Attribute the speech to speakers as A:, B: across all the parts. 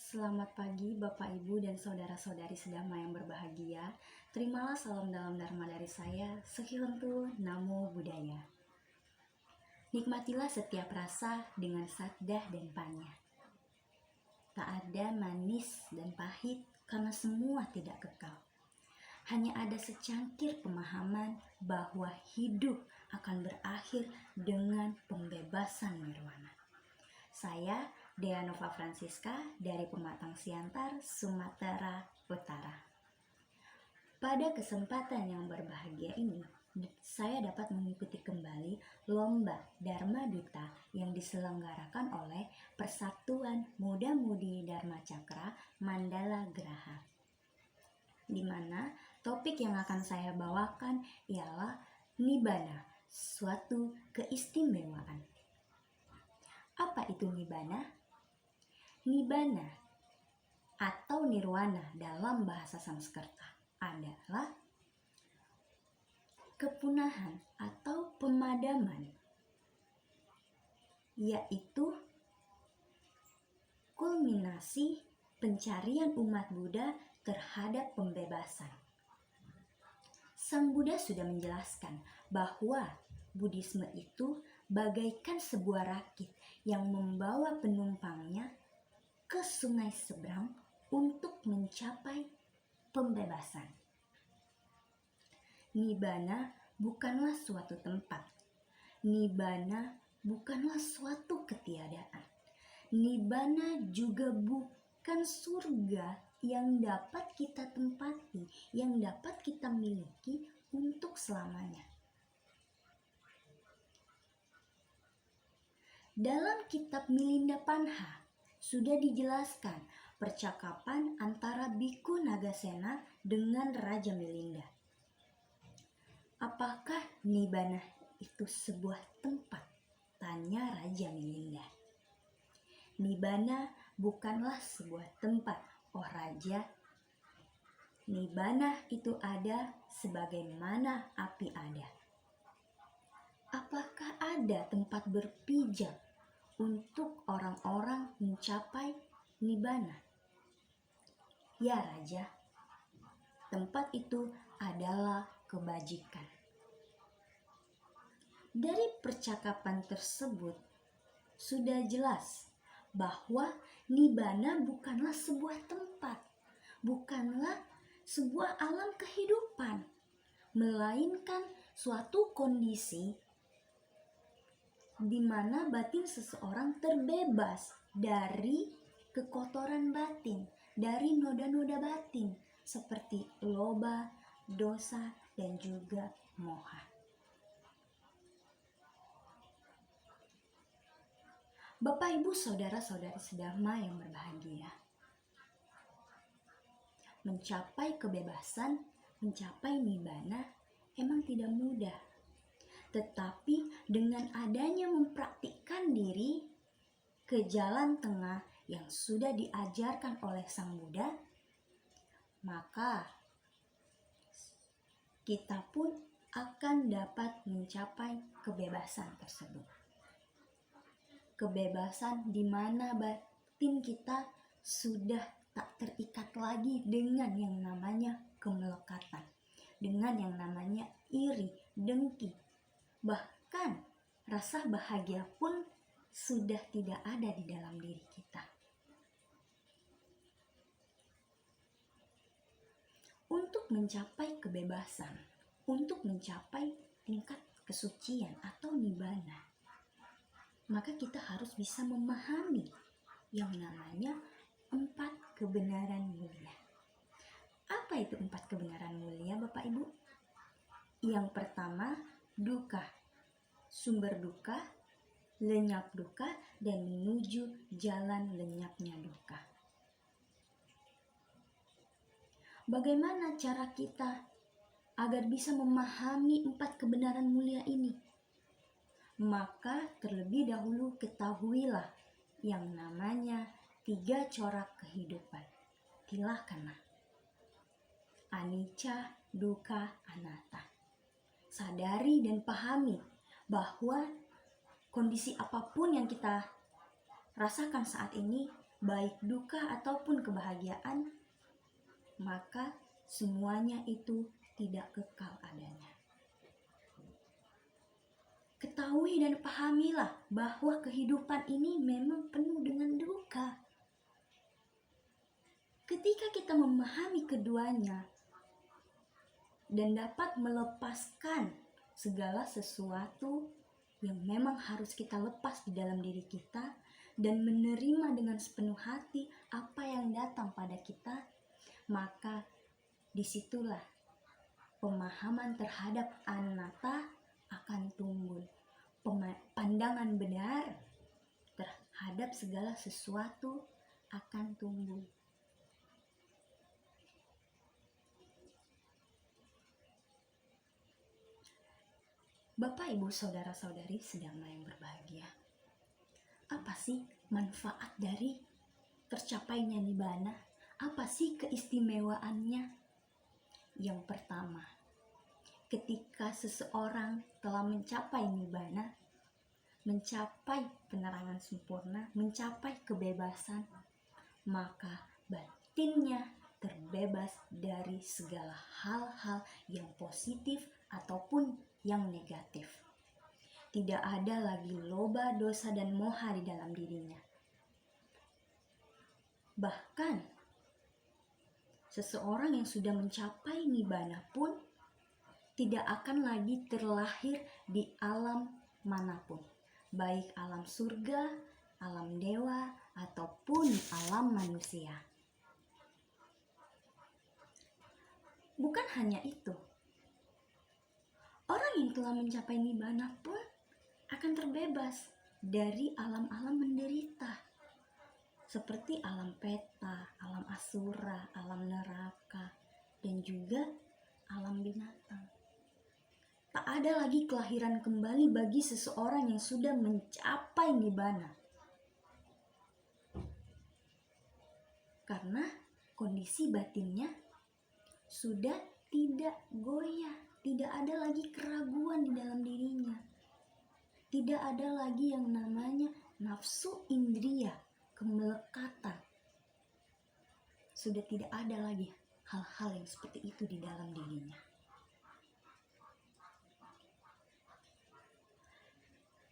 A: Selamat pagi Bapak Ibu dan saudara-saudari sedama yang berbahagia. Terimalah salam dalam dharma dari saya, Sekihentu Namo Buddhaya. Nikmatilah setiap rasa dengan saddah dan panya. Tak ada manis dan pahit karena semua tidak kekal. Hanya ada secangkir pemahaman bahwa hidup akan berakhir dengan pembebasan nirwana. Saya Dea Nova Francisca dari Pematang Siantar, Sumatera Utara. Pada kesempatan yang berbahagia ini, saya dapat mengikuti kembali lomba Dharma Duta yang diselenggarakan oleh Persatuan Muda-Mudi Dharma Cakra Mandala Graha, di mana topik yang akan saya bawakan ialah Nibbana, suatu keistimewaan. Apa itu Nibbana? Nibbana atau nirwana dalam bahasa Sanskerta adalah kepunahan atau pemadaman, yaitu kulminasi pencarian umat Buddha terhadap pembebasan. Sang Buddha sudah menjelaskan bahwa Buddhisme itu bagaikan sebuah rakit yang membawa penumpangnya ke sungai seberang untuk mencapai pembebasan. Nibbana bukanlah suatu tempat. Nibbana bukanlah suatu ketiadaan. Nibbana juga bukan surga yang dapat kita tempati, yang dapat kita miliki untuk selamanya. Dalam kitab Milinda Panha sudah dijelaskan percakapan antara Biku Nagasena dengan Raja Milinda. Apakah Nibbana itu sebuah tempat? Tanya Raja Milinda. Nibbana bukanlah sebuah tempat, oh Raja. Nibbana itu ada sebagaimana api ada. Apakah ada tempat berpijak untuk orang-orang mencapai Nibbana? Ya Raja, tempat itu adalah kebajikan. Dari percakapan tersebut sudah jelas bahwa Nibbana bukanlah sebuah tempat, bukanlah sebuah alam kehidupan, melainkan suatu kondisi di mana batin seseorang terbebas dari kekotoran batin, dari noda-noda batin seperti loba, dosa, dan juga moha. Bapak, Ibu, saudara-saudari sedama yang berbahagia, mencapai kebebasan, mencapai Nibbana emang tidak mudah. Tetapi dengan adanya mempraktikkan diri ke jalan tengah yang sudah diajarkan oleh Sang Buddha, maka kita pun akan dapat mencapai kebebasan tersebut. Kebebasan di mana batin kita sudah tak terikat lagi dengan yang namanya kemelekatan, dengan yang namanya iri, dengki. Bahkan rasa bahagia pun sudah tidak ada di dalam diri kita. Untuk mencapai kebebasan, untuk mencapai tingkat kesucian atau Nibbana, maka kita harus bisa memahami yang namanya 4 kebenaran mulia. Apa itu 4 kebenaran mulia, Bapak Ibu? Yang pertama, duka, sumber duka, lenyap duka, dan menuju jalan lenyapnya duka. Bagaimana cara kita agar bisa memahami 4 kebenaran mulia ini? Maka terlebih dahulu ketahuilah yang namanya 3 corak kehidupan. Tilakana, anicca, dukkha, anatta. Sadari dan pahami bahwa kondisi apapun yang kita rasakan saat ini baik duka ataupun kebahagiaan, maka semuanya itu tidak kekal adanya. Ketahui dan pahamilah bahwa kehidupan ini memang penuh dengan duka. Ketika kita memahami keduanya dan dapat melepaskan segala sesuatu yang memang harus kita lepas di dalam diri kita dan menerima dengan sepenuh hati apa yang datang pada kita, maka disitulah pemahaman terhadap anatta akan tumbuh. Pandangan benar terhadap segala sesuatu akan tumbuh. Bapak, Ibu, Saudara-saudari sedang yang berbahagia. Apa sih manfaat dari tercapainya nibbana? Apa sih keistimewaannya? Yang pertama, ketika seseorang telah mencapai nibbana, mencapai penerangan sempurna, mencapai kebebasan, maka batinnya terbebas dari segala hal-hal yang positif ataupun yang negatif. Tidak ada lagi loba, dosa, dan moha di dalam dirinya. Bahkan seseorang yang sudah mencapai nibbana pun tidak akan lagi terlahir di alam manapun, baik alam surga, alam dewa, ataupun alam manusia. Bukan hanya itu, orang yang telah mencapai nibbana pun akan terbebas dari alam-alam menderita, seperti alam peta, alam asura, alam neraka, dan juga alam binatang. Tak ada lagi kelahiran kembali bagi seseorang yang sudah mencapai nibbana. Karena kondisi batinnya sudah tidak goyah, tidak ada lagi keraguan di dalam dirinya. Tidak ada lagi yang namanya nafsu indria, kemelekatan. Sudah tidak ada lagi hal-hal yang seperti itu di dalam dirinya.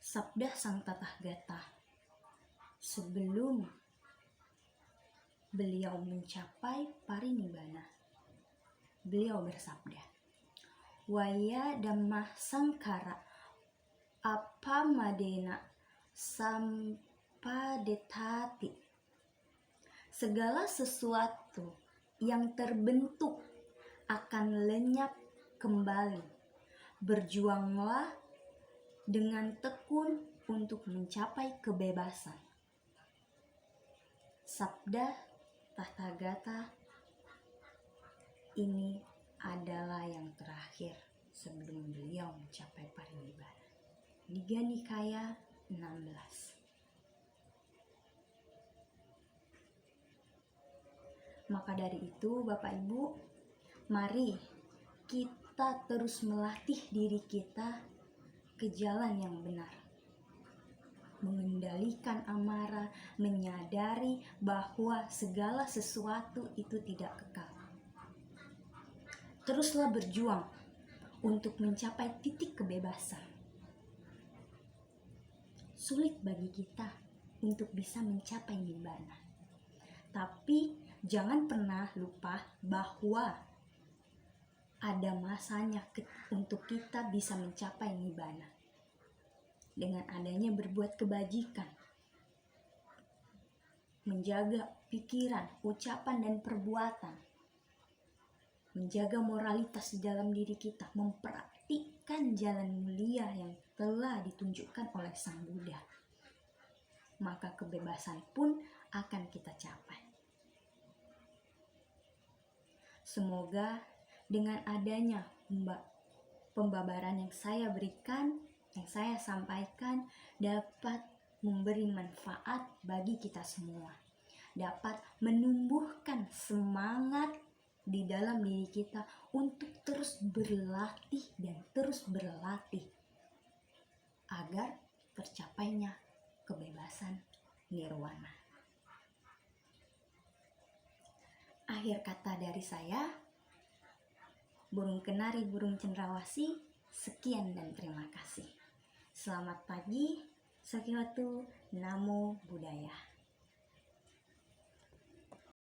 A: Sabda Sang Tathagata sebelum beliau mencapai parinibbana, beliau bersabda, "Waya dhammah sangkara apamadena sampadetati." Segala sesuatu yang terbentuk akan lenyap kembali. Berjuanglah dengan tekun untuk mencapai kebebasan. Sabda Tathagata ini adalah yang terakhir sebelum beliau mencapai parinibbana. Digha Nikaya 16. Maka dari itu, Bapak Ibu, mari kita terus melatih diri kita ke jalan yang benar. Mengendalikan amarah, menyadari bahwa segala sesuatu itu tidak kekal. Teruslah berjuang untuk mencapai titik kebebasan. Sulit bagi kita untuk bisa mencapai nibbana. Tapi jangan pernah lupa bahwa ada masanya untuk kita bisa mencapai nibbana. Dengan adanya berbuat kebajikan, menjaga pikiran, ucapan, dan perbuatan, menjaga moralitas di dalam diri kita, mempraktikkan jalan mulia yang telah ditunjukkan oleh Sang Buddha, maka kebebasan pun akan kita capai. Semoga dengan adanya pembabaran yang saya berikan, yang saya sampaikan, dapat memberi manfaat bagi kita semua, dapat menumbuhkan semangat di dalam diri kita untuk terus berlatih dan terus berlatih agar tercapainya kebebasan nirwana. Akhir kata dari saya, burung kenari, burung cendrawasih, sekian dan terima kasih. Selamat pagi, Sakyawatu, Namo Buddhaya.